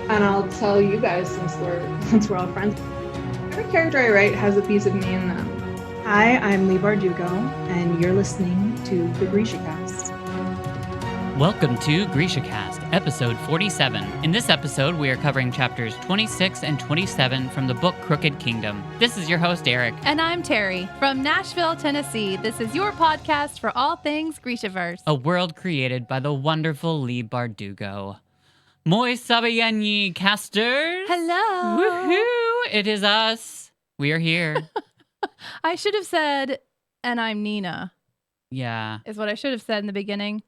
And I'll tell you guys since we're all friends. Every character I write has a piece of me in them. Hi, I'm Lee Bardugo, and you're listening to the GrishaCast. Welcome to GrishaCast, episode 47. In this episode, we are covering chapters 26 and 27 from the book Crooked Kingdom. This is your host, Eric. And I'm Terry from Nashville, Tennessee. This is your podcast for all things Grishaverse. A world created by the wonderful Lee Bardugo. Moi sabayanyi casters. Hello. Woohoo! It is us. We are here. I should have said, and I'm Nina. Yeah. Is what I should have said in the beginning.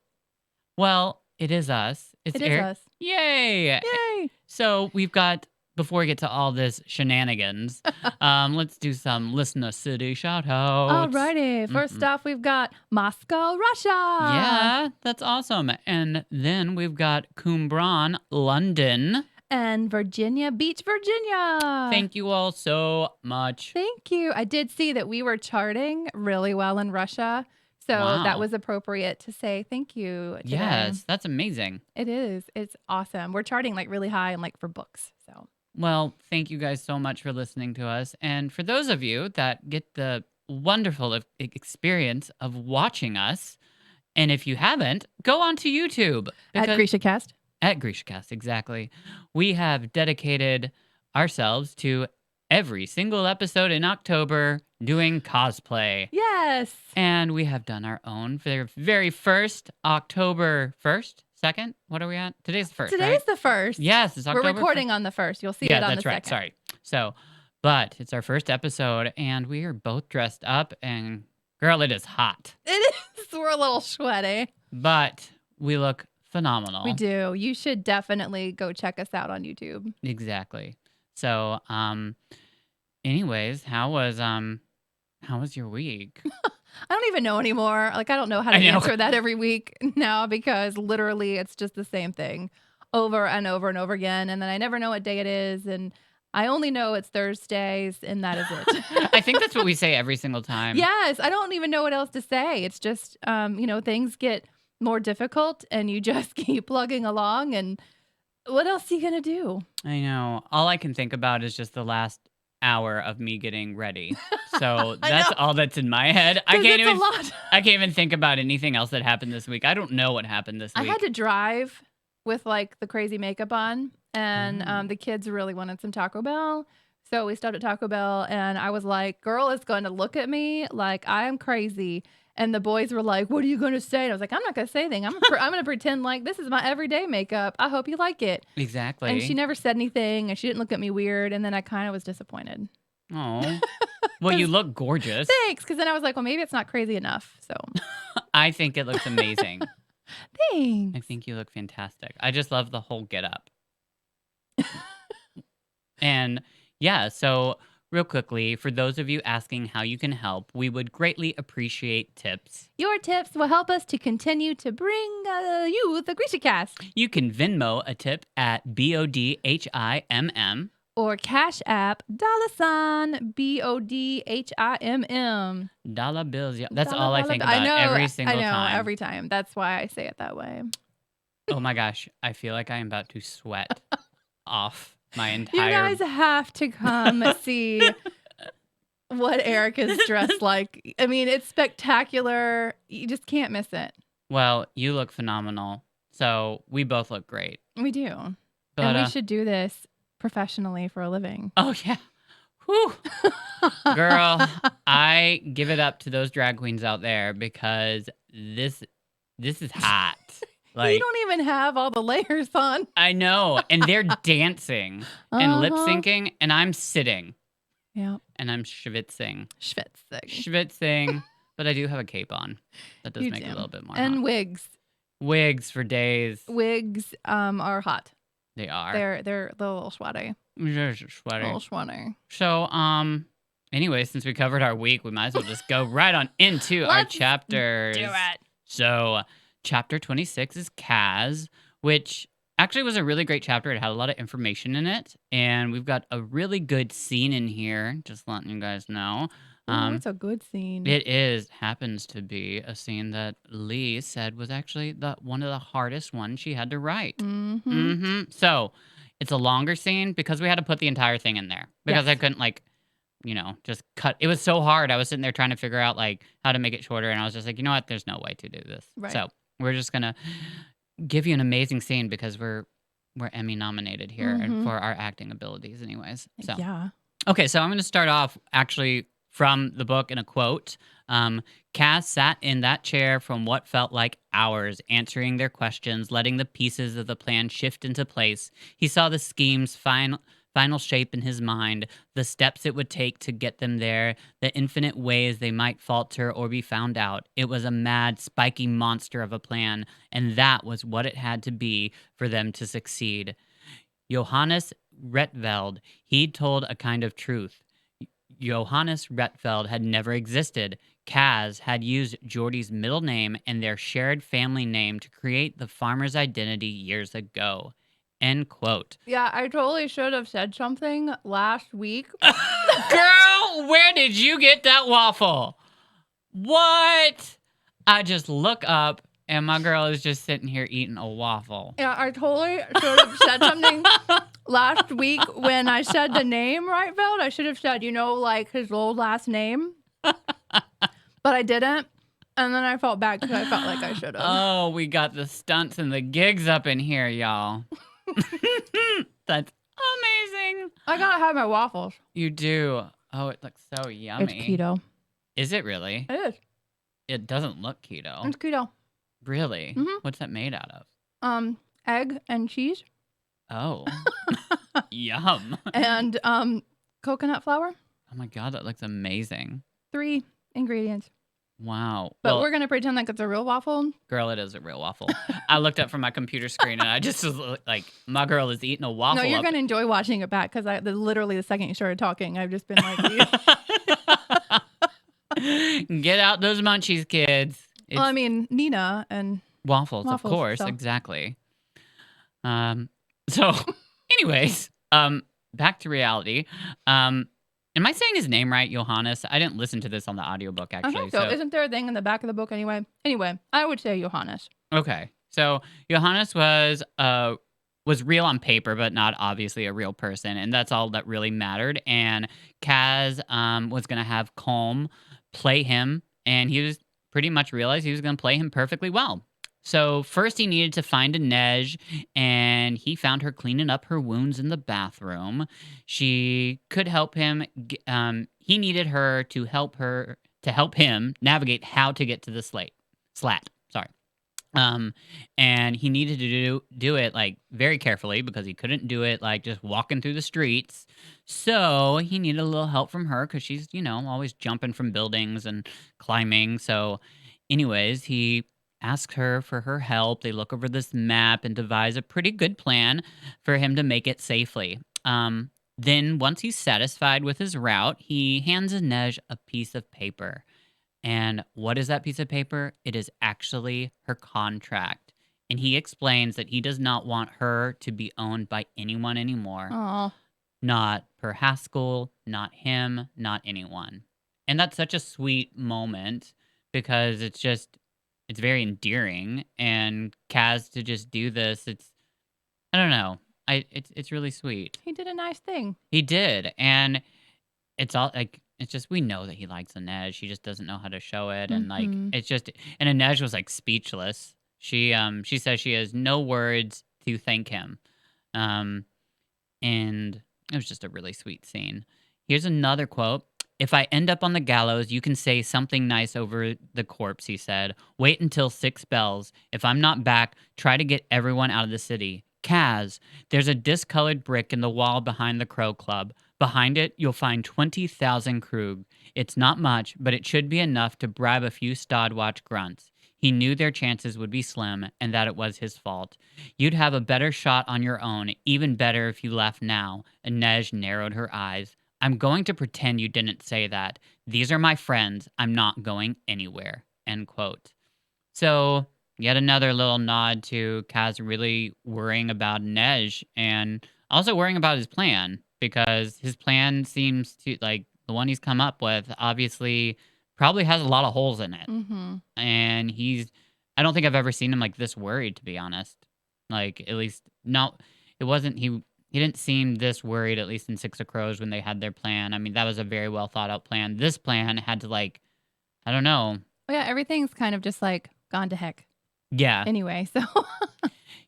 Well, it is us. It Eric. is us. Yay! Yay! So we've got, before we get to all this shenanigans, let's do some listener city shoutouts. Alrighty. First off, we've got Moscow, Russia. Yeah, that's awesome. And then we've got Qumran, London. And Virginia Beach, Virginia. Thank you all so much. Thank you. I did see that we were charting really well in Russia. So Wow. that was appropriate to say thank you today. Yes, that's amazing. It is. It's awesome. We're charting like really high and like for books. So Well, thank you guys so much for listening to us. And for those of you that get the wonderful experience of watching us, and if you haven't, go onto YouTube. at GrishaCast. At GrishaCast, exactly. We have dedicated ourselves to every single episode in October doing cosplay. Yes. And we have done our own for the very first October 1st, 2nd. What are we at? Today's the 1st, Today's right? the 1st. Yes, it's October We're recording on the 1st. You'll see it on that's the right. 2nd. Sorry. So, but it's our first episode, and we are both dressed up, and girl, it is hot. It is. We're a little sweaty. But we look phenomenal. We do. You should definitely go check us out on YouTube. Exactly. So, anyways, how was your week? I don't even know anymore. Like, I don't know how to I know. answer that every week now because literally it's just the same thing over and over and over again. And then I never know what day it is. And I only know it's Thursdays and that is it. I think that's what we say every single time. Yes. I don't even know what else to say. It's just, things get more difficult and you just keep plugging along. And what else are you going to do? I know. All I can think about is just the last hour of me getting ready. So that's all that's in my head. I can't it's even a lot. I can't even think about anything else that happened this week. I don't know what happened this I week. had to drive with like the crazy makeup on, and the kids really wanted some Taco Bell. So we stopped at Taco Bell, and I was like, girl is going to look at me like I am crazy. And the boys were like, what are you going to say? And I was like, I'm not going to say anything. I'm going to pretend like this is my everyday makeup. I hope you like it. Exactly. And she never said anything, and she didn't look at me weird. And then I kind of was disappointed. Oh. Well, you look gorgeous. Thanks. Because then I was like, well, maybe it's not crazy enough. So I think it looks amazing. thanks. I think you look fantastic. I just love the whole get up. And yeah, so real quickly, for those of you asking how you can help, we would greatly appreciate tips. Your tips will help us to continue to bring you the GrishaCast. You can Venmo a tip at BODHIMM. Or Cash App, $, BODHIMM. Dollar bills. Yeah, that's Dollar, all I dollar think bill. about every single I know, time. every time. That's why I say it that way. Oh my gosh, I feel like I am about to sweat off my You entire... guys have to come see what Eric is dressed like. I mean, it's spectacular. You just can't miss it. Well, you look phenomenal. So we both look great. We do. But, And we should do this professionally for a living. Oh, yeah. Whew. Girl, I give it up to those drag queens out there because this is hot. You don't even have all the layers on. I know. And they're dancing and lip syncing, and I'm sitting. Yeah. And I'm schwitzing. Schwitzing. But I do have a cape on. That does You make it do. a little bit more And hot. wigs. Wigs for days. Wigs are hot. They are. They're a little sweaty. They're sweaty. A little sweaty. So, anyway, since we covered our week, we might as well just go right on into our Let's chapters. Do it. So, chapter 26 is Kaz, which actually was a really great chapter. It had a lot of information in it, and we've got a really good scene in here, just letting you guys know. It's a good scene. It happens to be a scene that Lee said was actually one of the hardest ones she had to write. Mm-hmm. So, it's a longer scene because we had to put the entire thing in there because I Yes. couldn't just cut. It was so hard. I was sitting there trying to figure out like how to make it shorter, and I was just like, you know what? There's no way to do this. Right. So we're just gonna give you an amazing scene because we're Emmy nominated here and Mhm. for our acting abilities, anyways. So Yeah. okay, so I'm going to start off actually from the book in a quote. Cass sat in that chair from what felt like hours, answering their questions, letting the pieces of the plan shift into place. He saw the scheme's final shape in his mind, the steps it would take to get them there, the infinite ways they might falter or be found out. It was a mad, spiky monster of a plan, and that was what it had to be for them to succeed. Johannes Retveld, he'd told a kind of truth. Johannes Retveld had never existed. Kaz had used Geordie's middle name and their shared family name to create the farmer's identity years ago. End quote. Yeah, I totally should have said something last week. Girl, where did you get that waffle? What? I just look up and my girl is just sitting here eating a waffle. Yeah, I totally should have said something last week when I said the name Reitveld. I should have said, like his old last name. But I didn't. And then I felt bad because I felt like I should have. Oh, we got the stunts and the gigs up in here, y'all. That's amazing. I gotta have my waffles. You do. Oh, it looks so yummy. It's keto. Is it really? It is. It doesn't look keto. It's keto. Really? Mhm. What's that made out of? Egg and cheese Oh. Yum. and coconut flour. Oh my God, that looks amazing. 3 ingredients. Wow. But Well, we're gonna pretend like it's a real waffle. girl, it is a real waffle. I looked up from my computer screen and I just was like, my girl is eating a waffle. No, you're up- gonna enjoy watching it back because literally the second you started talking, I've just been like, Get out those munchies, kids. It's well, I mean, Nina and waffles, of waffles, course, so. exactly. So, anyways, back to reality. Am I saying his name right, Johannes? I didn't listen to this on the audiobook I actually. think so. Isn't there a thing in the back of the book anyway? Anyway, I would say Johannes. Okay. So Johannes was real on paper, but not obviously a real person, and that's all that really mattered. And Kaz was gonna have Colm play him, and he was pretty much realized he was gonna play him perfectly well. So first he needed to find Inej, and he found her cleaning up her wounds in the bathroom. She could help him. He needed her to help him navigate how to get to the slat. Sorry. And he needed to do it like very carefully because he couldn't do it like just walking through the streets. So he needed a little help from her because she's, always jumping from buildings and climbing. So, anyways, he asks her for her help. They look over this map and devise a pretty good plan for him to make it safely. Then, once he's satisfied with his route, he hands Inej a piece of paper. And what is that piece of paper? It is actually her contract. And he explains that he does not want her to be owned by anyone anymore. Oh, Not Per Haskell, not him, not anyone. And that's such a sweet moment because it's very endearing. And Kaz to just do this, I don't know. It's really sweet. he did a nice thing. He did. And it's all like, it's just, we know that he likes Inej. He just doesn't know how to show it. And like, Mhm. it's just, and Inej was like speechless. She says she has no words to thank him. And it was just a really sweet scene. Here's another quote. If I end up on the gallows, you can say something nice over the corpse, he said. Wait until 6 bells. If I'm not back, try to get everyone out of the city. Kaz, there's a discolored brick in the wall behind the Crow Club. Behind it, you'll find 20,000 Krug. It's not much, but it should be enough to bribe a few Stodwatch grunts. He knew their chances would be slim, and that it was his fault. You'd have a better shot on your own, even better if you left now. Inej narrowed her eyes. I'm going to pretend you didn't say that. These are my friends. I'm not going anywhere. End quote. So, yet another little nod to Kaz really worrying about Inej and also worrying about his plan, because his plan seems to, like, the one he's come up with, obviously probably has a lot of holes in it. Mm-hmm. And I don't think I've ever seen him like this worried, to be honest. Like, at least, no, it wasn't, he he didn't seem this worried, at least in Six of Crows when they had their plan. I mean, that was a very well thought out plan. This plan had to like, I don't know. Well, yeah, everything's kind of just like gone to heck Yeah. anyway. So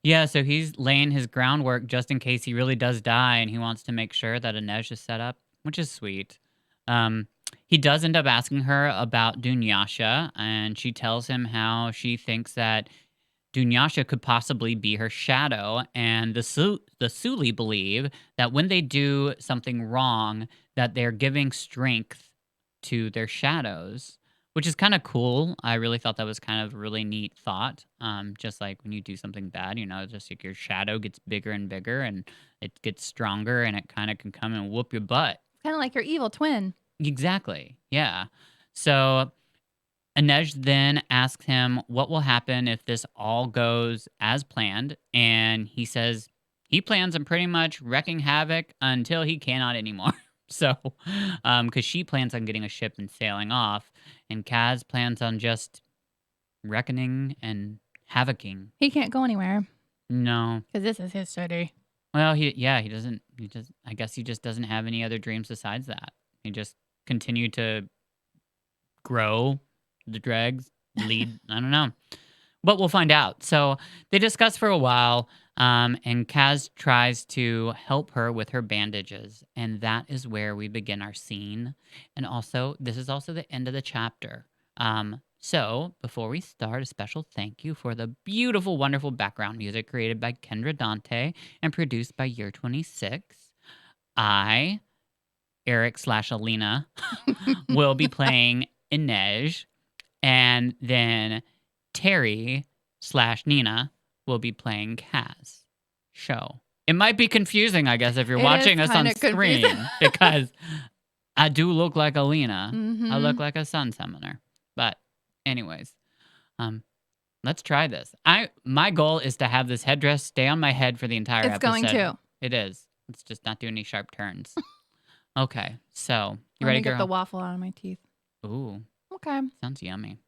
Yeah, so he's laying his groundwork just in case he really does die, and he wants to make sure that Inej is set up, which is sweet. Um, he does end up asking her about Dunyasha, and she tells him how she thinks that Dunyasha could possibly be her shadow, and the Suli believe that when they do something wrong, that they're giving strength to their shadows, which is kind of cool. I really thought that was kind of a really neat thought. Just like when you do something bad, just like your shadow gets bigger and bigger, and it gets stronger, and it kind of can come and whoop your butt. kind of like your evil twin. Exactly. Yeah. So Inej then asks him what will happen if this all goes as planned, and he says he plans on pretty much wrecking havoc until he cannot anymore. So, because she plans on getting a ship and sailing off, and Kaz plans on just reckoning and havocing. He can't go anywhere No. because this is his city. Well, he doesn't. I guess he just doesn't have any other dreams besides that. He just continue to grow the dregs, lead. I don't know. But we'll find out. So they discuss for a while, and Kaz tries to help her with her bandages. And that is where we begin our scene. And also, this is also the end of the chapter. So before we start, a special thank you for the beautiful, wonderful background music created by Kendra Dante and produced by Year 26. I, Eric/Alina, will be playing Inej. And then Terry/Nina will be playing Kaz. Show. It might be confusing, I guess, if you're It watching is us on kinda screen, confusing. because I do look like Alina. I Mhm. look like a sun summoner. But anyways, let's try this. My goal is to have this headdress stay on my head for the entire It's episode. going to. It is. Let's just not do any sharp turns. Okay, so you Let ready, me get girl? the waffle out of my teeth. Ooh, Okay. sounds yummy.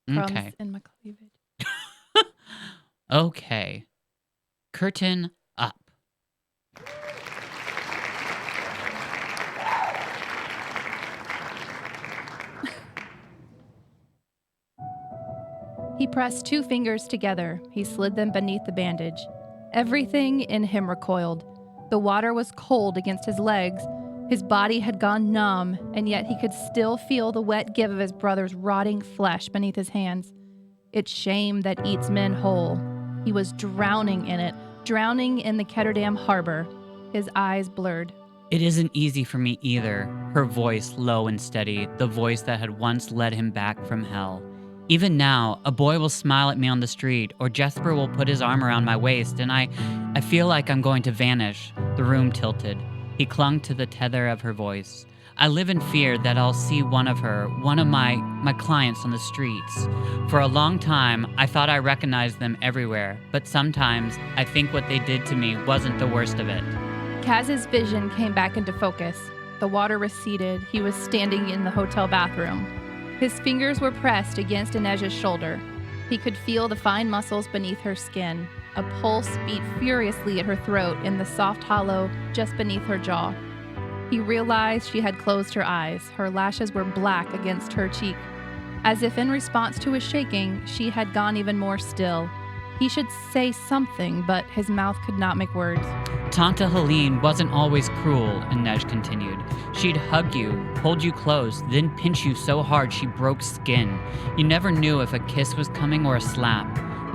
Crumbs Okay. in my cleavage. Okay. Curtain up. He pressed 2 fingers together. He slid them beneath the bandage. Everything in him recoiled. The water was cold against his legs. His body had gone numb, and yet he could still feel the wet give of his brother's rotting flesh beneath his hands. It's shame that eats men whole. He was drowning in it, drowning in the Ketterdam harbor. His eyes blurred. It isn't easy for me either. Her voice low and steady, the voice that had once led him back from hell. Even now, a boy will smile at me on the street, or Jesper will put his arm around my waist, and I feel like I'm going to vanish. The room tilted. He clung to the tether of her voice. I live in fear that I'll see one of my clients on the streets. For a long time, I thought I recognized them everywhere, but sometimes I think what they did to me wasn't the worst of it. Kaz's vision came back into focus. The water receded. He was standing in the hotel bathroom. His fingers were pressed against Inej's shoulder. He could feel the fine muscles beneath her skin. A pulse beat furiously at her throat in the soft hollow just beneath her jaw. He realized she had closed her eyes. Her lashes were black against her cheek. As if in response to his shaking, she had gone even more still. He should say something, but his mouth could not make words. Tanta Helene wasn't always cruel, Inej continued. She'd hug you, hold you close, then pinch you so hard she broke skin. You never knew if a kiss was coming or a slap.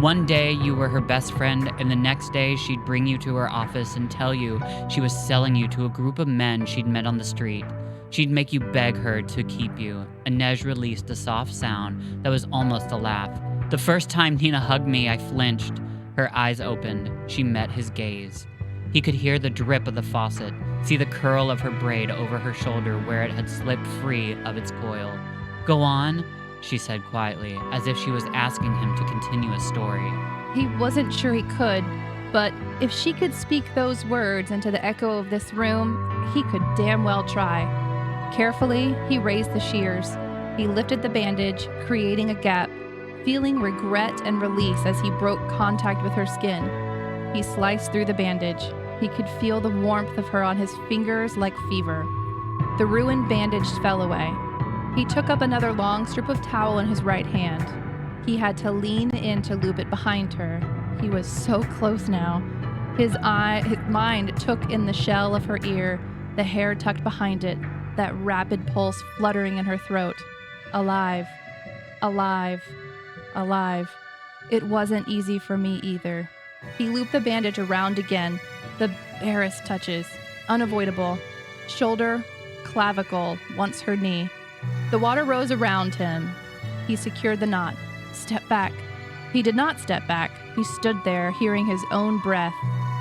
One day you were her best friend, and the next day she'd bring you to her office and tell you she was selling you to a group of men she'd met on the street. She'd make you beg her to keep you. Inej released a soft sound that was almost a laugh. The first time Nina hugged me, I flinched. Her eyes opened. She met his gaze. He could hear the drip of the faucet, see the curl of her braid over her shoulder where it had slipped free of its coil. Go on, she said quietly, as if she was asking him to continue a story. He wasn't sure he could, but if she could speak those words into the echo of this room, he could damn well try. Carefully, he raised the shears. He lifted the bandage, creating a gap, feeling regret and release as he broke contact with her skin. He sliced through the bandage. He could feel the warmth of her on his fingers like fever. The ruined bandage fell away. He took up another long strip of towel in his right hand. He had to lean in to loop it behind her. He was so close now. His mind took in the shell of her ear, the hair tucked behind it, that rapid pulse fluttering in her throat. Alive. Alive. Alive. It wasn't easy for me either. He looped the bandage around again. The barest touches. Unavoidable. Shoulder, clavicle, once her knee. The water rose around him. He secured the knot. Step back. He did not step back. He stood there, hearing his own breath.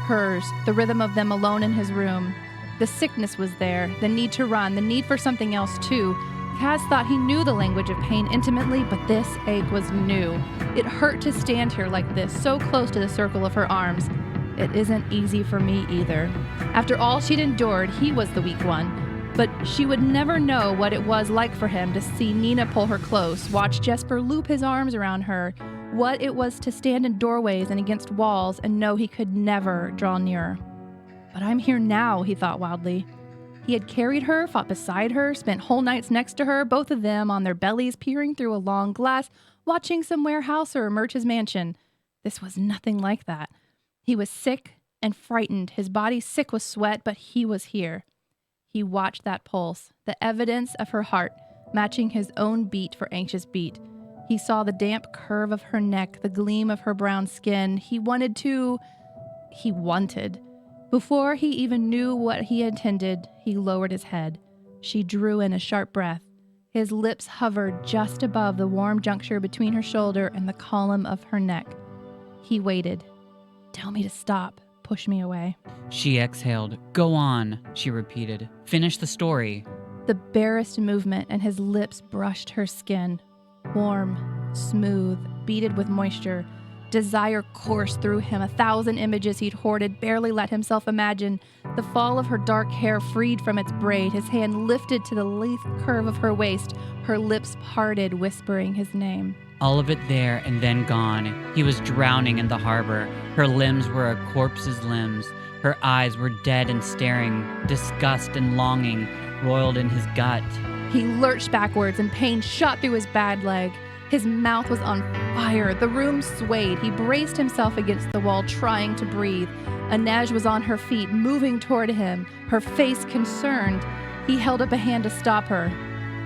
Hers, the rhythm of them alone in his room. The sickness was there, the need to run, the need for something else too. Kaz thought he knew the language of pain intimately, but this ache was new. It hurt to stand here like this, so close to the circle of her arms. It isn't easy for me either. After all she'd endured, he was the weak one. But she would never know what it was like for him to see Nina pull her close, watch Jesper loop his arms around her, what it was to stand in doorways and against walls and know he could never draw nearer. But I'm here now, he thought wildly. He had carried her, fought beside her, spent whole nights next to her, both of them on their bellies peering through a long glass, watching some warehouse or Murch's mansion. This was nothing like that. He was sick and frightened, his body sick with sweat, but he was here. He watched that pulse, the evidence of her heart, matching his own beat for anxious beat. He saw the damp curve of her neck, the gleam of her brown skin. He wanted. Before he even knew what he intended, he lowered his head. She drew in a sharp breath. His lips hovered just above the warm juncture between her shoulder and the column of her neck. He waited. Tell me to stop. Push me away. She exhaled. Go on, she repeated. Finish the story. The barest movement and his lips brushed her skin. Warm, smooth, beaded with moisture. Desire coursed through him. 1,000 images he'd hoarded, barely let himself imagine. The fall of her dark hair freed from its braid, his hand lifted to the lithe curve of her waist, her lips parted, whispering his name. All of it there and then gone. He was drowning in the harbor. Her limbs were a corpse's limbs. Her eyes were dead and staring. Disgust and longing roiled in his gut. He lurched backwards and pain shot through his bad leg. His mouth was on fire. The room swayed. He braced himself against the wall, trying to breathe. Inej was on her feet, moving toward him, her face concerned. He held up a hand to stop her.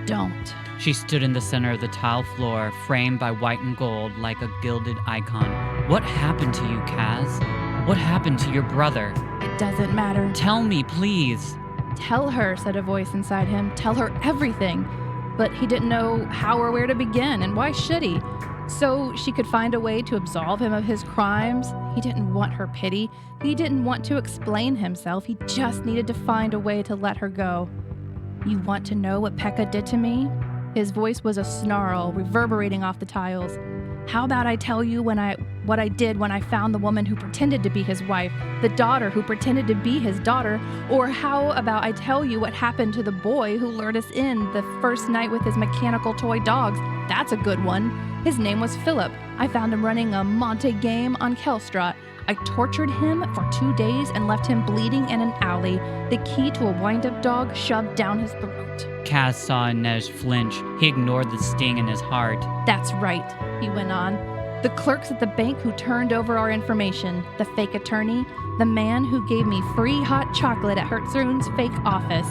Don't. She stood in the center of the tile floor, framed by white and gold like a gilded icon. What happened to you, Kaz? What happened to your brother? It doesn't matter. Tell me, please. Tell her, said a voice inside him. Tell her everything. But he didn't know how or where to begin, and why should he? So she could find a way to absolve him of his crimes. He didn't want her pity. He didn't want to explain himself. He just needed to find a way to let her go. You want to know what Pekka did to me? His voice was a snarl, reverberating off the tiles. How about I tell you what I did when I found the woman who pretended to be his wife, the daughter who pretended to be his daughter? Or how about I tell you what happened to the boy who lured us in the first night with his mechanical toy dogs? That's a good one. His name was Philip. I found him running a Monte game on Kelstraat. I tortured him for 2 days and left him bleeding in an alley, the key to a wind-up dog shoved down his throat. Kaz saw Inej flinch. He ignored the sting in his heart. That's right, he went on. The clerks at the bank who turned over our information, the fake attorney, the man who gave me free hot chocolate at Hertzrun's fake office.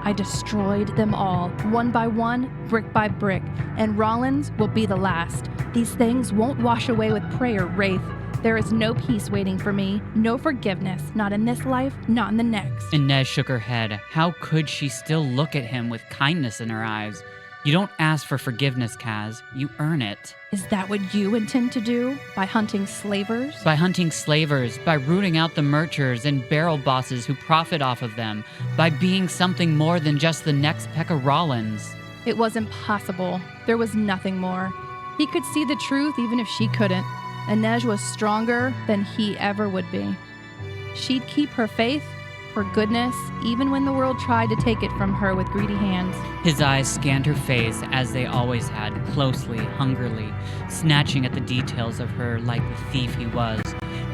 I destroyed them all, one by one, brick by brick, and Rollins will be the last. These things won't wash away with prayer, Wraith. There is no peace waiting for me, no forgiveness, not in this life, not in the next. Inej shook her head. How could she still look at him with kindness in her eyes? You don't ask for forgiveness, Kaz. You earn it. Is that what you intend to do? By hunting slavers? By hunting slavers, by rooting out the merchers and barrel bosses who profit off of them, by being something more than just the next Pekka Rollins. It was impossible. There was nothing more. He could see the truth even if she couldn't. Inej was stronger than he ever would be. She'd keep her faith, her goodness, even when the world tried to take it from her with greedy hands. His eyes scanned her face, as they always had, closely, hungrily, snatching at the details of her like the thief he was.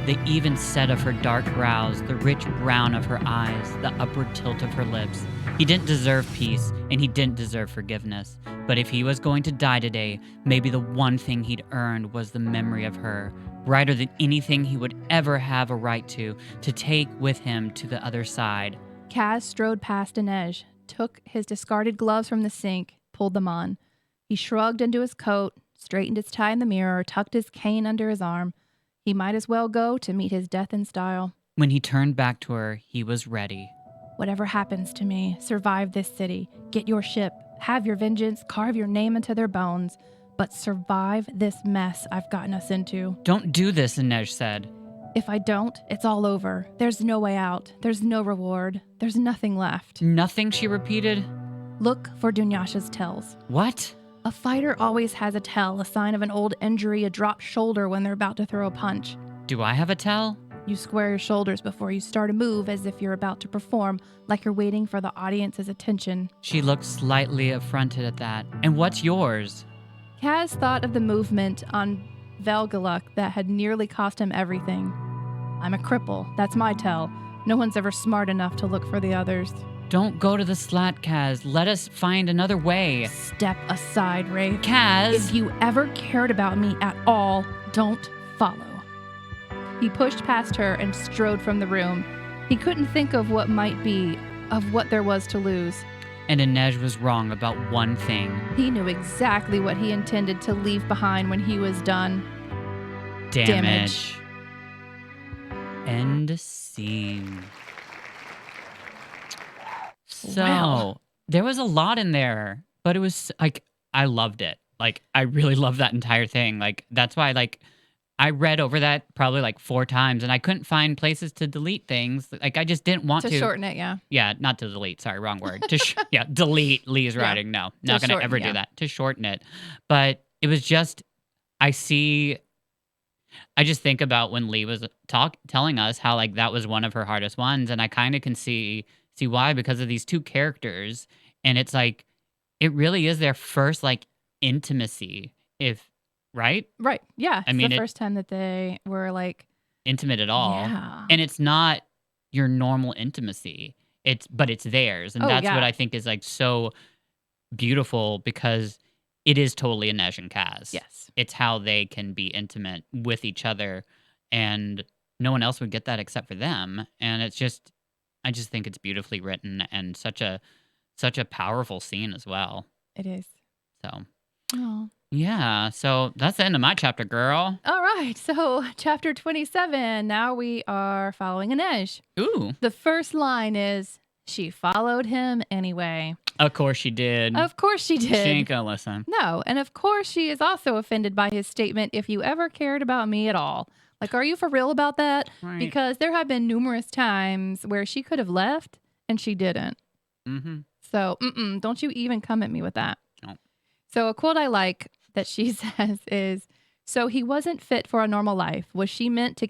the even set of her dark brows, the rich brown of her eyes, the upward tilt of her lips. He didn't deserve peace, and he didn't deserve forgiveness. But if he was going to die today, maybe the one thing he'd earned was the memory of her, brighter than anything he would ever have a right to take with him to the other side. Kaz strode past Inej, took his discarded gloves from the sink, pulled them on. He shrugged into his coat, straightened his tie in the mirror, tucked his cane under his arm. He might as well go to meet his death in style. When he turned back to her, he was ready. Whatever happens to me, survive this city. Get your ship. Have your vengeance. Carve your name into their bones. But survive this mess I've gotten us into. Don't do this, Inej said. If I don't, it's all over. There's no way out. There's no reward. There's nothing left. Nothing, she repeated. Look for Dunyasha's tells. What? A fighter always has a tell, a sign of an old injury, a dropped shoulder when they're about to throw a punch. Do I have a tell? You square your shoulders before you start a move as if you're about to perform, like you're waiting for the audience's attention. She looked slightly affronted at that. And what's yours? Kaz thought of the movement on Velgaluk that had nearly cost him everything. I'm a cripple. That's my tell. No one's ever smart enough to look for the others. Don't go to the slat, Kaz. Let us find another way. Step aside, Wraith. Kaz! If you ever cared about me at all, don't follow. He pushed past her and strode from the room. He couldn't think of what might be, of what there was to lose. And Inej was wrong about one thing. He knew exactly what he intended to leave behind when he was done. Damage. End scene. So, Wow. there was a lot in there, but it was like, I loved it. Like, I really loved that entire thing. Like, that's why, like, I read over that probably like 4 times and I couldn't find places to delete things. Like, I just didn't want to. To shorten it, yeah. Yeah, not to delete. Sorry, wrong word. Yeah, delete Lee's Yeah. writing. No, not going to shorten, ever yeah. do that. To shorten it. But it was just, I just think about when Lee was telling us how like that was one of her hardest ones. And I kind of can see why, because of these 2 characters. And it's like, it really is their first like intimacy, right? Right, yeah. I It's mean, the first time that they were like, Intimate at all. yeah. And it's not your normal intimacy. But it's theirs. And Oh, that's yeah. what I think is like so beautiful, because it is totally Inej and Kaz. Yes. It's how they can be intimate with each other, and no one else would get that except for them. And it's just, I just think it's beautifully written and such a powerful scene as well. It is. So Oh. yeah, so that's the end of my chapter, girl. All right, so chapter 27. Now we are following Inej. Ooh, The first line is, she followed him anyway. of course she did. Of course she She did. ain't gonna listen. No, and of course she is also offended by his statement, if you ever cared about me at all. Like, are you for real about that? Right. Because there have been numerous times where she could have left and she didn't. Mm-hmm. So, don't you even come at me with that. No. So a quote I like that she says is, so he wasn't fit for a normal life. Was she meant to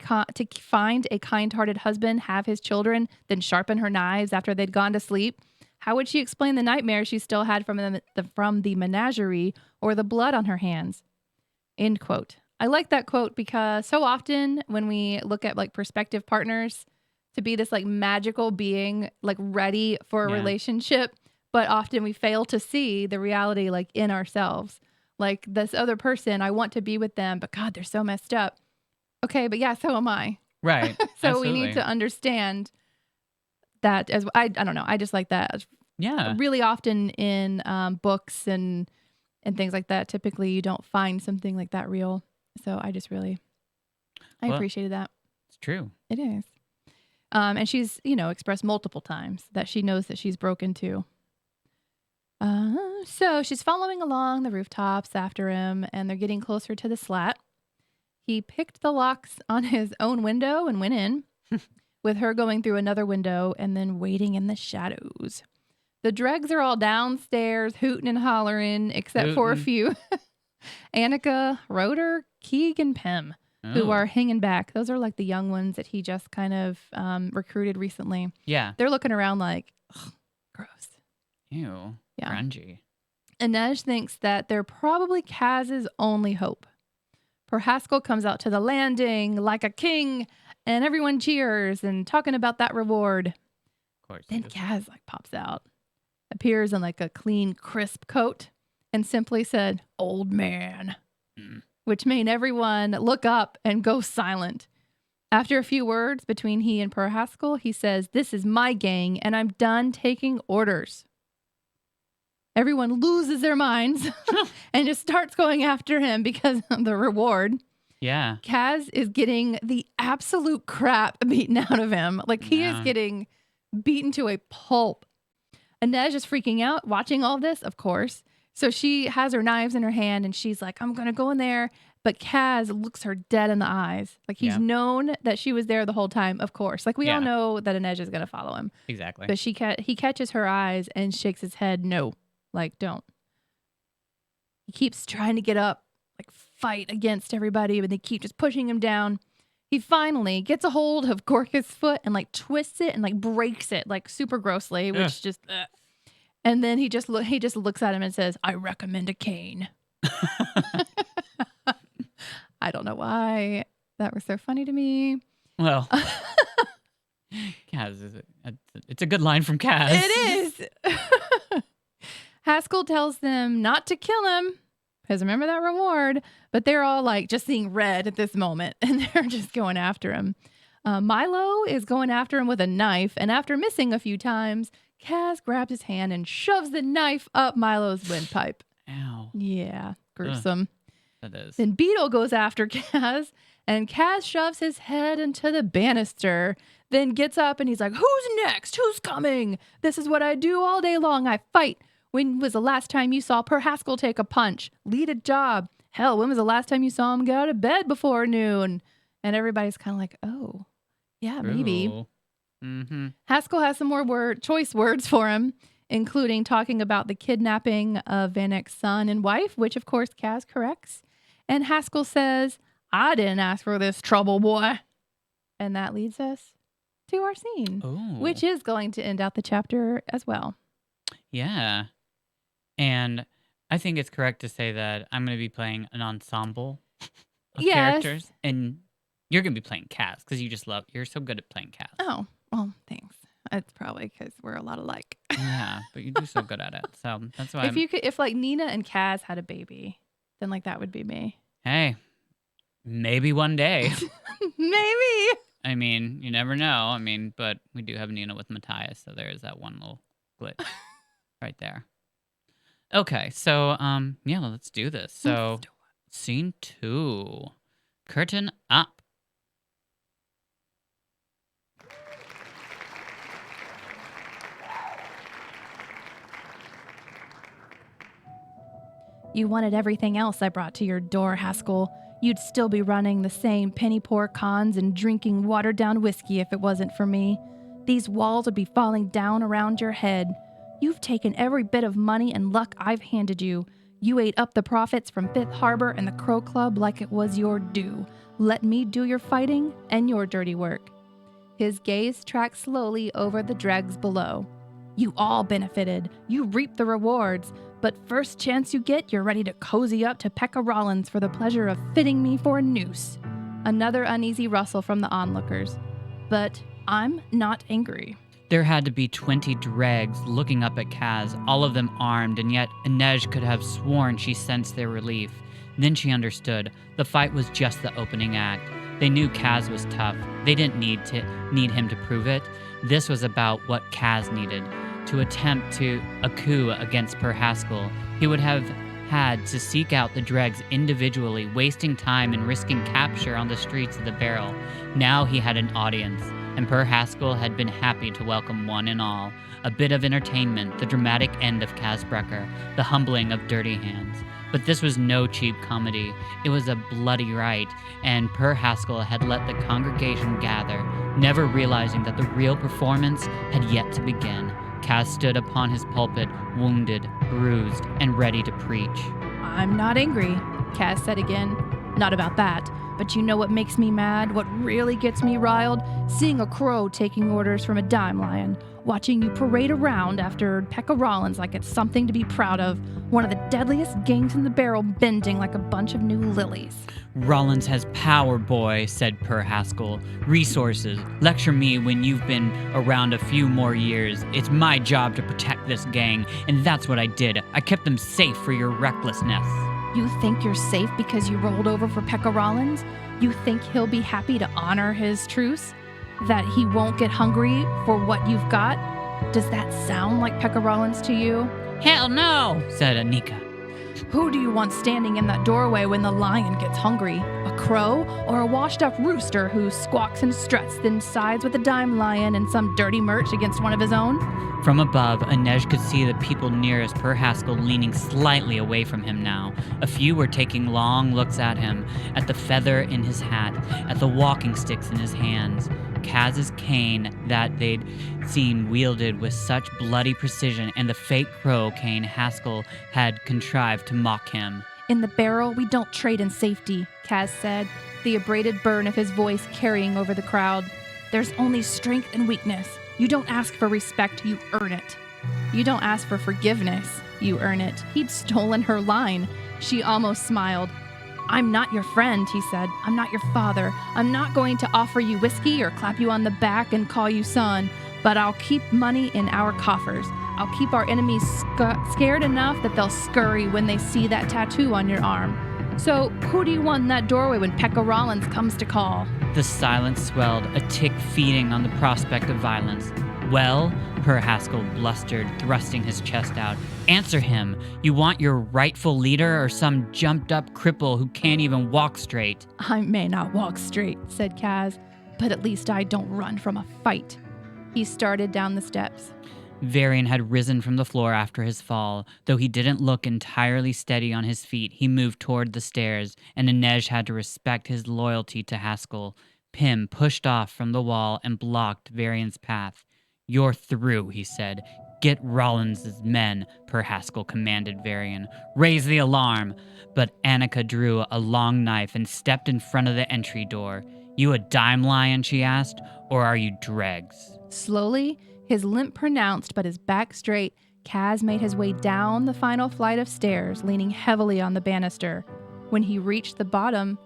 find a kind-hearted husband, have his children, then sharpen her knives after they'd gone to sleep? How would she explain the nightmare she still had from the menagerie or the blood on her hands? End quote. I like that quote because so often when we look at like prospective partners to be this like magical being, like ready for a Yeah. relationship, but often we fail to see the reality like in ourselves. Like, this other person, I want to be with them, but God, they're so messed up. Okay, but yeah, so am I. Right. So we need Absolutely. to understand that as I don't know. I just like that. Yeah. Really often in books and things like that, typically you don't find something like that real. So I just really, I Well- appreciated that. It's true. It is. And she's, expressed multiple times that she knows that she's broken too. So she's following along the rooftops after him, and they're getting closer to the slat. He picked the locks on his own window and went in, with her going through another window and then waiting in the shadows. The dregs are all downstairs, hooting and hollering, except for a Hootin'. few. Annika, Roder, Keeg, and Pim, who Oh. are hanging back. Those are like the young ones that he just kind of recruited recently. Yeah. They're looking around like, ugh, gross. Ew. Yeah. Grungy. Inej thinks that they're probably Kaz's only hope. Haskell comes out to the landing like a king And everyone cheers and talking about that reward. Of course. Then Kaz like pops out, appears in like a clean, crisp coat, and simply said, "Old man," which made everyone look up and go silent. After a few words between he and Per Haskell, he says, "This is my gang, and I'm done taking orders." Everyone loses their minds and just starts going after him because of the reward. Yeah. Kaz is getting the absolute crap beaten out of him. Like, he is getting beaten to a pulp. Inej is freaking out, watching all this, of course. So she has her knives in her hand, and she's like, "I'm going to go in there." But Kaz looks her dead in the eyes. Like, he's known that she was there the whole time, of course. Like, we all know that Inej is going to follow him. Exactly. But he catches her eyes and shakes his head, no. Like, don't. He keeps trying to get up, like fight against everybody, but they keep just pushing him down. He finally gets a hold of Gorka's foot and like twists it and like breaks it like super grossly, which just. And then he just looks at him and says, "I recommend a cane." I don't know why that was so funny to me. Well, Kaz it's a good line from Kaz. It is. Haskell tells them not to kill him, because remember that reward, but they're all like just seeing red at this moment, and they're just going after him. Milo is going after him with a knife, and after missing a few times, Kaz grabs his hand and shoves the knife up Milo's windpipe. Ow. Yeah, gruesome. That is. Then Beetle goes after Kaz, and Kaz shoves his head into the banister, then gets up and he's like, "Who's next? Who's coming? This is what I do all day long. I fight. When was the last time you saw Per Haskell take a punch? Lead a job. Hell, when was the last time you saw him get out of bed before noon?" And everybody's kind of like, "Oh, yeah, maybe." Mm-hmm. Haskell has some more choice words for him, including talking about the kidnapping of Van Eck's son and wife, which of course Kaz corrects. And Haskell says, "I didn't ask for this trouble, boy." And that leads us to our scene, which is going to end out the chapter as well. Yeah. And I think it's correct to say that I'm going to be playing an ensemble of characters. And you're going to be playing Kaz because you're so good at playing Kaz. Oh, well, thanks. It's probably because we're a lot alike. Yeah, but you do so good at it. So that's why if like Nina and Kaz had a baby, then like that would be me. Hey, maybe one day. Maybe. I mean, you never know. I mean, but we do have Nina with Matthias, so there's that one little glitch right there. Okay, so yeah, let's do this. So scene 2. Curtain up. You wanted everything else I brought to your door, Haskell. You'd still be running the same penny-poor cons and drinking watered-down whiskey if it wasn't for me. These walls would be falling down around your head. You've taken every bit of money and luck I've handed you. You ate up the profits from Fifth Harbor and the Crow Club like it was your due. Let me do your fighting and your dirty work. His gaze tracked slowly over the dregs below. You all benefited. You reaped the rewards. But first chance you get, you're ready to cozy up to Pekka Rollins for the pleasure of fitting me for a noose. Another uneasy rustle from the onlookers. But I'm not angry. There had to be 20 dregs looking up at Kaz, all of them armed, and yet Inej could have sworn she sensed their relief. Then she understood. The fight was just the opening act. They knew Kaz was tough. They didn't need him to prove it. This was about what Kaz needed. To attempt a coup against Per Haskell, he would have had to seek out the dregs individually, wasting time and risking capture on the streets of the Barrel. Now he had an audience, and Per Haskell had been happy to welcome one and all. A bit of entertainment, the dramatic end of Kaz Brecker, the humbling of Dirty Hands. But this was no cheap comedy. It was a bloody rite, and Per Haskell had let the congregation gather, never realizing that the real performance had yet to begin. Kaz stood upon his pulpit, wounded, bruised, and ready to preach. I'm not angry, Kaz said again. Not about that, but you know what makes me mad? What really gets me riled? Seeing a crow taking orders from a dime lion. watching you parade around after Pekka Rollins like it's something to be proud of. One of the deadliest gangs in the barrel, bending like a bunch of new lilies. Rollins has power, boy, said Per Haskell. Resources. Lecture me when you've been around a few more years. It's my job to protect this gang, and that's what I did. I kept them safe for your recklessness. You think you're safe because you rolled over for Pekka Rollins? You think he'll be happy to honor his truce? That he won't get hungry for what you've got? Does that sound like Pekka Rollins to you? Hell no, said Anika. Who do you want standing in that doorway when the lion gets hungry? A crow or a washed-up rooster who squawks and struts, then sides with a dime lion and some dirty merch against one of his own? From above, Inej could see the people nearest Per Haskell leaning slightly away from him now. A few were taking long looks at him, at the feather in his hat, at the walking sticks in his hands. Kaz's cane that they'd seen wielded with such bloody precision, and the fake crow cane Haskell had contrived to mock him. In the barrel, we don't trade in safety, Kaz said, the abraded burn of his voice carrying over the crowd. There's only strength and weakness. You don't ask for respect, you earn it. You don't ask for forgiveness, you earn it. He'd stolen her line. She almost smiled. I'm not your friend, he said. I'm not your father. I'm not going to offer you whiskey or clap you on the back and call you son, but I'll keep money in our coffers. I'll keep our enemies scared enough that they'll scurry when they see that tattoo on your arm. So, who do you want in that doorway when Pekka Rollins comes to call? The silence swelled, a tick feeding on the prospect of violence. Well, Per Haskell blustered, thrusting his chest out. Answer him. You want your rightful leader or some jumped-up cripple who can't even walk straight? I may not walk straight, said Kaz, but at least I don't run from a fight. He started down the steps. Varian had risen from the floor after his fall. Though he didn't look entirely steady on his feet, he moved toward the stairs, and Inej had to respect his loyalty to Haskell. Pym pushed off from the wall and blocked Varian's path. You're through, he said. Get Rollins' men, Per Haskell commanded Varian. Raise the alarm. But Annika drew a long knife and stepped in front of the entry door. You a dime lion, she asked, or are you dregs? Slowly, his limp pronounced but his back straight, Kaz made his way down the final flight of stairs, leaning heavily on the banister. When he reached the bottom,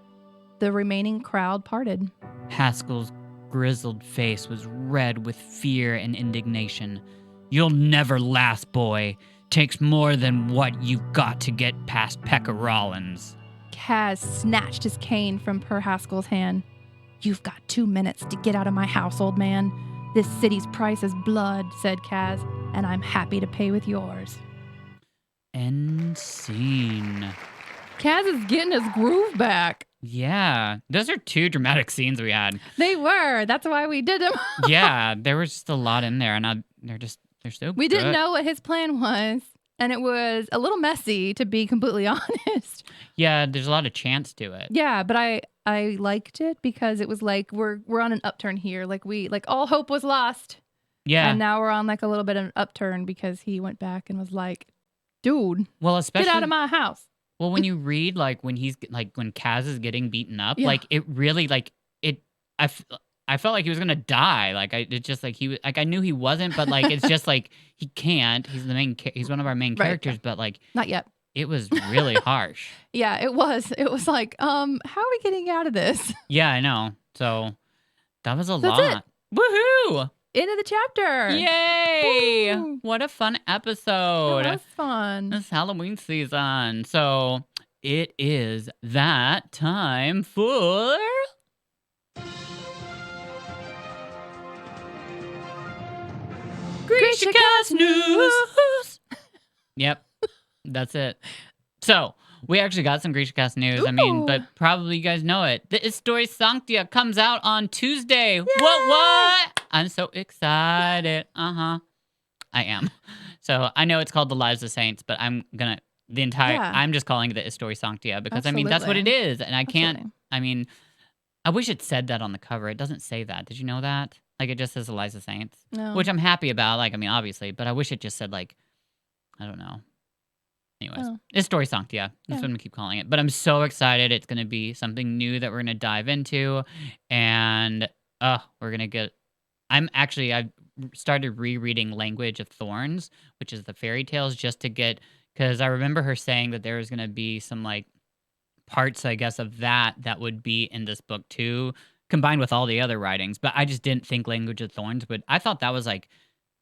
the remaining crowd parted. Haskell's grizzled face was red with fear and indignation. You'll never last, boy. Takes more than what you've got to get past Pekka Rollins. Kaz snatched his cane from Per Haskell's hand. You've got 2 minutes to get out of my house, old man. This city's price is blood, said Kaz, and I'm happy to pay with yours. End scene. Kaz is getting his groove back. Yeah, those are 2 dramatic scenes we had. They were. That's why we did them. Yeah, there was just a lot in there, and they're so We good. didn't know what his plan was, and it was a little messy, to be completely honest. Yeah, there's a lot of chance to it. Yeah, but I liked it because it was like we're on an upturn here. Like all hope was lost. Yeah. And now we're on like a little bit of an upturn because he went back and was like, dude, Well, especially get out of my house. Well, when you read when he's when Kaz is getting beaten up, Yeah. it really I felt like he was gonna die. It's just like he was I knew he wasn't, but it's just like he can't. He's he's one of our main Right. characters, but Not yet. it was really harsh. Yeah, it was. It was like, how are we getting out of this? Yeah, I know. So that was a That's lot. Woohoo! End of the chapter. Yay! Woo. What a fun episode. That was fun. This Halloween season. So it is that time for GrishaCast news. Yep, that's it. So we actually got some GrishaCast news. Ooh. But probably you guys know it. The Histoire Sanctia comes out on Tuesday. What? I'm so excited. I am. So I know it's called The Lives of Saints, but I'm just calling it the Histoire Sanctia because that's what it is. And I can't, Absolutely. I wish it said that on the cover. It doesn't say that. Did you know that? It just says The Lives of Saints, No. which I'm happy about. Obviously, but I wish it just said I don't know. Anyways, Oh. Histoire Sanctia. That's Yeah. what I'm going to keep calling it. But I'm so excited. It's going to be something new that we're going to dive into. And we're going to get... started rereading Language of Thorns, which is the fairy tales, just to get, because I remember her saying that there was going to be some like parts, I guess, of that would be in this book too, combined with all the other writings. But I just didn't think Language of Thorns would. I thought that was like,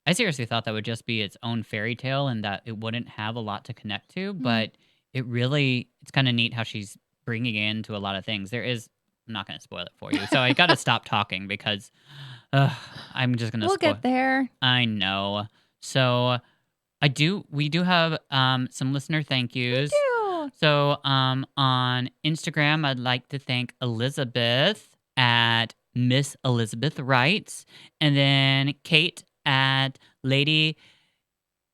I seriously thought that would just be its own fairy tale and that it wouldn't have a lot to connect to. But it's kind of neat how she's bringing into a lot of things. I'm not going to spoil it for you. So I got to stop talking because I'm just going to We'll get there. I know. So we do have some listener thank yous. We do. So on Instagram, I'd like to thank Elizabeth at Miss Elizabeth Writes, and then Kate at Lady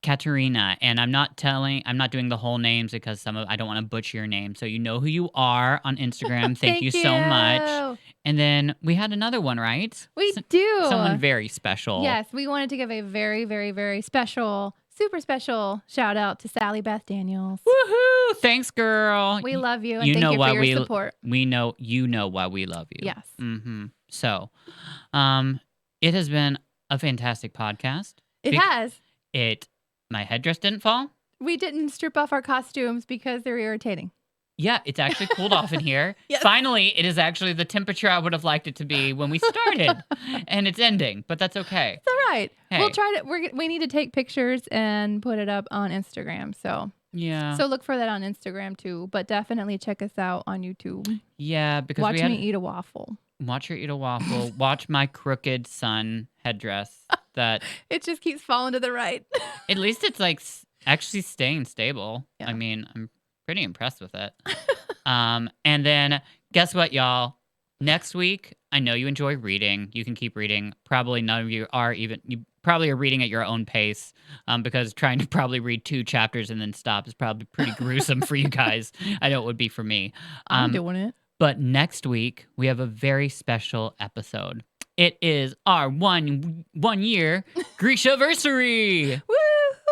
Katerina. And I'm not doing the whole names because I don't want to butcher your name. So you know who you are on Instagram. Thank you so much. And then we had another one, right? We do. Someone very special. Yes, we wanted to give a very, very, very special, super special shout out to Sally Beth Daniels. Woohoo! Thanks, girl. We love you, and thank you for your support. We know you know why we love you. Yes. Mm-hmm. So, it has been a fantastic podcast. It has. My headdress didn't fall. We didn't strip off our costumes because they're irritating. Yeah, it's actually cooled off in here. Yes. Finally, it is actually the temperature I would have liked it to be when we started. And it's ending, but that's okay. It's all right. Hey. We'll try to. We need to take pictures and put it up on Instagram. So yeah. So look for that on Instagram too. But definitely check us out on YouTube. Yeah, because watch me eat a waffle. Watch her eat a waffle. Watch my crooked sun headdress. That it just keeps falling to the right. At least it's like actually staying stable. Yeah. I mean, I'm pretty impressed with it. And then guess what, y'all? Next week, I know you enjoy reading. You can keep reading. Probably none of you are even. You probably are reading at your own pace, because trying to probably read 2 chapters and then stop is probably pretty gruesome for you guys. I know it would be for me. I'm doing it. But next week we have a very special episode. It is our one year Grishaversary. Woo!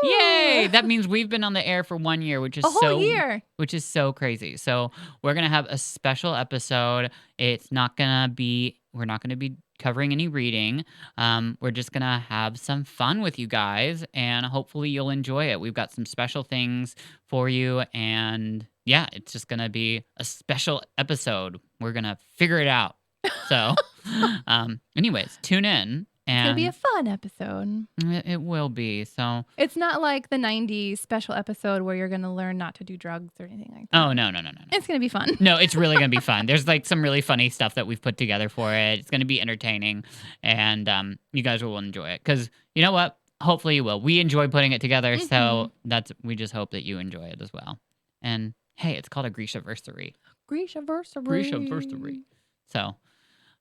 Yay! That means we've been on the air for 1 year, which is a whole year. Which is so crazy. So we're gonna have a special episode. We're not gonna be covering any reading. We're just gonna have some fun with you guys, and hopefully you'll enjoy it. We've got some special things for you, and yeah, it's just gonna be a special episode. We're gonna figure it out. So, anyways, tune in. And it's going to be a fun episode. It will be. So it's not like the 90s special episode where you're going to learn not to do drugs or anything like that. Oh, no. It's going to be fun. No, it's really going to be fun. There's like some really funny stuff that we've put together for it. It's going to be entertaining, and you guys will enjoy it. Because you know what? Hopefully you will. We enjoy putting it together, so we just hope that you enjoy it as well. And hey, it's called a Grishaversary. Grishaversary. So,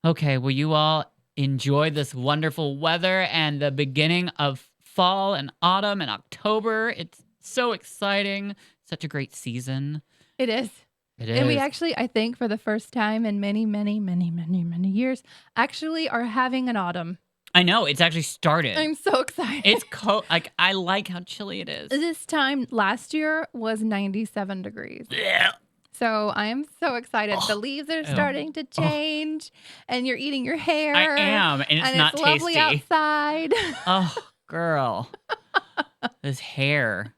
okay, well, you all enjoy this wonderful weather and the beginning of fall and autumn and October. It's so exciting. Such a great season. It is. And we actually, I think, for the first time in many, many, many, many, many years, actually are having an autumn. I know. It's actually started. I'm so excited. It's cold. Like, I like how chilly it is. This time last year was 97 degrees. Yeah. So I am so excited. The leaves are starting to change, and you're eating your hair. I am, and it's not tasty. Lovely outside. Oh, girl. This hair.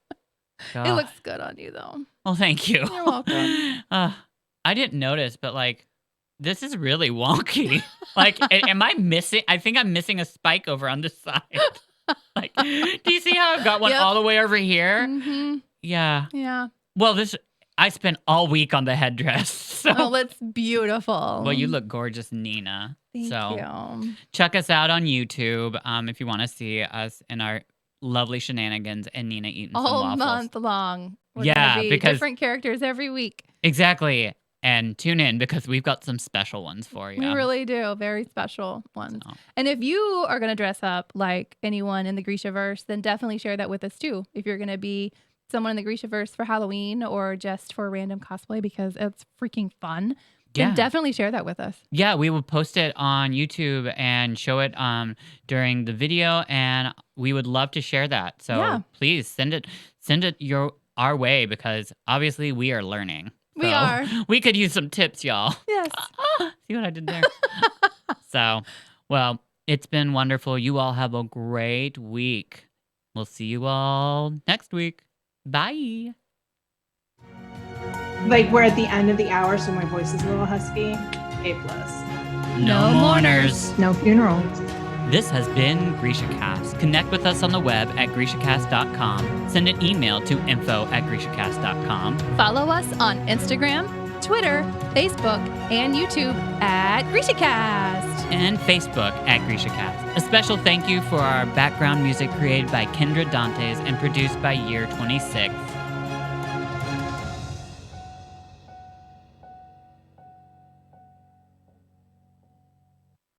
God. It looks good on you, though. Well, thank you. You're welcome. I didn't notice, but like, this is really wonky. Like, am I missing? I think I'm missing a spike over on this side. Like, do you see how I've got one all the way over here? Mm-hmm. Yeah. Yeah. Well, I spent all week on the headdress. So. Oh, that's beautiful. Well, you look gorgeous, Nina. Thank you. Check us out on YouTube if you want to see us in our lovely shenanigans and Nina eating some waffles. All month long. We're because different characters every week. Exactly. And tune in because we've got some special ones for you. We really do. Very special ones. So. And if you are going to dress up like anyone in the Grishaverse, then definitely share that with us too. If you're going to be someone in the Grishaverse for Halloween or just for random cosplay because it's freaking fun, then definitely share that with us. Yeah, we will post it on YouTube and show it during the video, and we would love to share that. So please send it our way because obviously we are learning. We are. We could use some tips, y'all. Yes. See what I did there? So, well, It's been wonderful. You all have a great week. We'll see you all next week. Bye. Like we're at the end of the hour, so my voice is a little husky. A+. No mourners. No funerals. This has been GrishaCast. Connect with us on the web at GrishaCast.com. Send an email to info@GrishaCast.com. Follow us on Instagram, Twitter, Facebook, and YouTube at GrishaCast. And Facebook at GrishaCast. A special thank you for our background music created by Kendra Dantes and produced by Year 26.